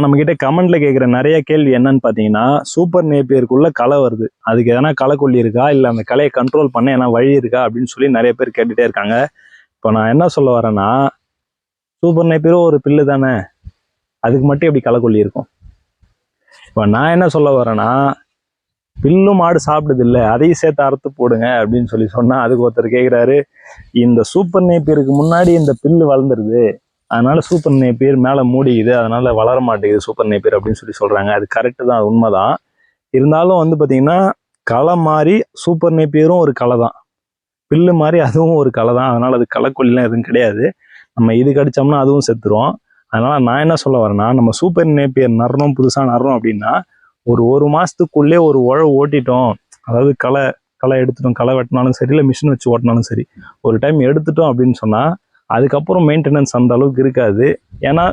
நம்ம கிட்ட கமெண்ட்ல கேட்குற நிறைய கேள்வி என்னன்னு பார்த்தீங்கன்னா, சூப்பர் நேப்பியருக்குள்ள களை வருது. அதுக்கு எதனா களைக்கொல்லி இருக்கா? இல்லை அந்த களையை கண்ட்ரோல் பண்ண என்ன வழி இருக்கா? அப்படின்னு சொல்லி நிறைய பேர் கேட்டுட்டே இருக்காங்க. இப்போ நான் என்ன சொல்ல வரேன்னா, சூப்பர் நேப்பியரும் ஒரு பில்லு தானே, அதுக்கு மட்டும் எப்படி களைக்கொல்லி இருக்கும்? இப்போ நான் என்ன சொல்ல வரேன்னா, பில்லும் மாடு சாப்பிடுது இல்லை, அதையும் சேர்த்து அறுத்து போடுங்க அப்படின்னு சொல்லி சொன்னா, அதுக்கு ஒருத்தர் கேட்குறாரு, இந்த சூப்பர் நேப்பியருக்கு முன்னாடி இந்த பில்லு வளர்ந்துருது, அதனால சூப்பர் நேப்பியர் மேலே மூடிக்குது, அதனால வளர மாட்டேங்குது சூப்பர் நேப்பியர் அப்படின்னு சொல்லி சொல்றாங்க. அது கரெக்டு தான், அது உண்மைதான். இருந்தாலும் வந்து பார்த்தீங்கன்னா, களை மாதிரி சூப்பர் நேப்பியரும் ஒரு களை தான், பில்லு மாதிரி அதுவும் ஒரு களை தான். அதனால அது களைக்கொல்லிலாம் எதுவும் கிடையாது. நம்ம இது கடிச்சோம்னா அதுவும் செத்துரும். அதனால நான் என்ன சொல்ல வரேன்னா, நம்ம சூப்பர் நேப்பியர் நடுறோம், புதுசாக நடுறோம் அப்படின்னா ஒரு மாசத்துக்குள்ளே ஒரு உழவு ஓட்டிட்டோம், அதாவது களை எடுத்துட்டோம், களை வெட்டினாலும் சரி, இல்லை மிஷின் வச்சு ஓட்டினாலும் சரி, ஒரு டைம் எடுத்துட்டோம் அப்படின்னு சொன்னால் அதுக்கப்புறம் மெயின்டெனன்ஸ் அந்த அளவுக்கு இருக்காது. ஏன்னா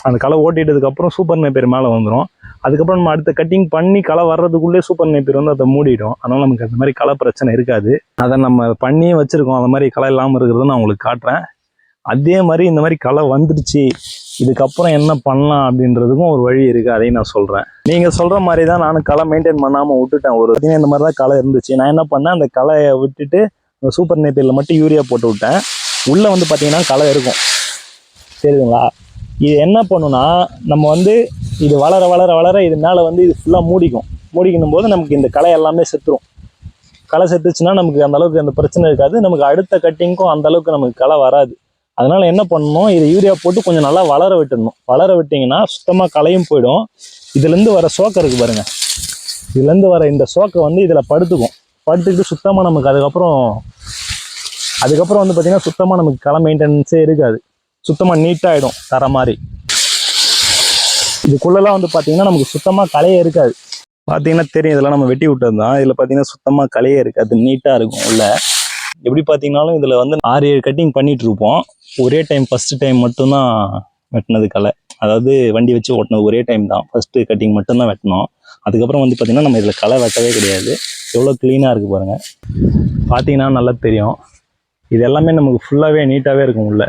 அந்த களை ஓட்டிட்டதுக்கப்புறம் சூப்பர் நேப்பியர் மேலே வந்துடும். அதுக்கப்புறம் நம்ம அடுத்த கட்டிங் பண்ணி களை வர்றதுக்குள்ளே சூப்பர் நேப்பியர் வந்து அதை மூடிடும். அதனால் நமக்கு அந்த மாதிரி களை பிரச்சனை இருக்காது. அதை நம்ம பண்ணியே வச்சுருக்கோம். அந்த மாதிரி களை இல்லாமல் இருக்கிறத நான் உங்களுக்கு காட்டுறேன். அதே மாதிரி இந்த மாதிரி களை வந்துடுச்சு, இதுக்கப்புறம் என்ன பண்ணலாம் அப்படின்றதுக்கும் ஒரு வழி இருக்குது, அதையும் நான் சொல்கிறேன். நீங்கள் சொல்கிற மாதிரி தான் நானும் களை மெயின்டைன் பண்ணாமல் விட்டுட்டேன். பார்த்தீங்கன்னா இந்த மாதிரி தான் களை இருந்துச்சு. நான் என்ன பண்ணேன், அந்த களையை விட்டுட்டு அந்த சூப்பர் நேப்பியரில் மட்டும் யூரியா போட்டு விட்டேன். உள்ளே வந்து பார்த்தீங்கன்னா களை இருக்கும், தெரியுதுங்களா? இது என்ன பண்ணுன்னா, நம்ம வந்து இது வளர வளர வளர இது மேலே வந்து இது ஃபுல்லாக மூடிக்கணும் போது நமக்கு இந்த களை எல்லாமே செத்துரும். களை செத்துச்சுன்னா நமக்கு அந்த அளவுக்கு அந்த பிரச்சனை இருக்காது. நமக்கு அடுத்த கட்டிங்க்கும் அந்த அளவுக்கு நமக்கு களை வராது. அதனால என்ன பண்ணணும், இதை யூரியா போட்டு கொஞ்சம் நல்லா வளர விட்டுடணும். வளர விட்டிங்கன்னா சுத்தமாக களையும் போயிடும். இதுலேருந்து வர சோக்கை இருக்குது பாருங்கள், இதுலேருந்து வர இந்த சோக்கை வந்து இதில் படுத்துக்கிட்டு சுத்தமாக நமக்கு அதுக்கப்புறம் வந்து பார்த்திங்கன்னா சுத்தமாக நமக்கு களை மெயின்டெனன்ஸே இருக்காது. சுத்தமாக நீட்டாகிடும் தர மாதிரி. இதுக்குள்ளெல்லாம் வந்து பார்த்திங்கன்னா நமக்கு சுத்தமாக களையே இருக்காது. பார்த்தீங்கன்னா தெரியும், இதெல்லாம் நம்ம வெட்டி விட்டது தான். இதில் பார்த்தீங்கன்னா சுத்தமாக களையே இருக்காது, நீட்டாக இருக்கும் உள்ள. எப்படி பார்த்தீங்கன்னாலும் இதில் வந்து 6-7 கட்டிங் பண்ணிகிட்டு இருப்போம். ஒரே டைம் ஃபஸ்ட்டு டைம் மட்டும்தான் வெட்டினது களை, அதாவது வண்டி வச்சு ஓட்டினது ஒரே டைம் தான். ஃபஸ்ட்டு கட்டிங் மட்டும்தான் வெட்டினோம். அதுக்கப்புறம் வந்து பார்த்திங்கன்னா நம்ம இதில் களை வெட்டவே கிடையாது. எவ்வளோ க்ளீனாக இருக்குது பாருங்கள், பார்த்தீங்கன்னா நல்லா தெரியும். இது எல்லாமே நமக்கு ஃபுல்லாகவே நீட்டாகவே இருக்கும் உள்ள.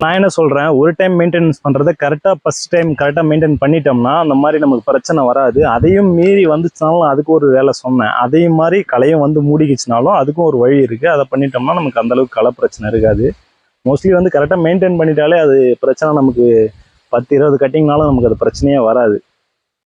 நான் என்ன சொல்கிறேன், ஒரு டைம் மெயின்டெனன்ஸ் பண்ணுறதை கரெக்டாக ஃபஸ்ட் டைம் கரெக்டாக மெயின்டைன் பண்ணிட்டோம்னா அந்த மாதிரி நமக்கு பிரச்சனை வராது. அதையும் மீறி வந்துச்சுனாலும் அதுக்கு ஒரு வேலை சொன்னேன். அதையும் மாதிரி களையும் வந்து மூடிக்கிச்சுனாலும் அதுக்கும் ஒரு வழி இருக்குது. அதை பண்ணிட்டோம்னா நமக்கு அந்தளவுக்கு களை பிரச்சனை இருக்காது. மோஸ்ட்லி வந்து கரெக்டாக மெயின்டைன் பண்ணிட்டாலே அது பிரச்சனை நமக்கு 10-20 கட்டிங்னாலும் நமக்கு அது பிரச்சனையே வராது.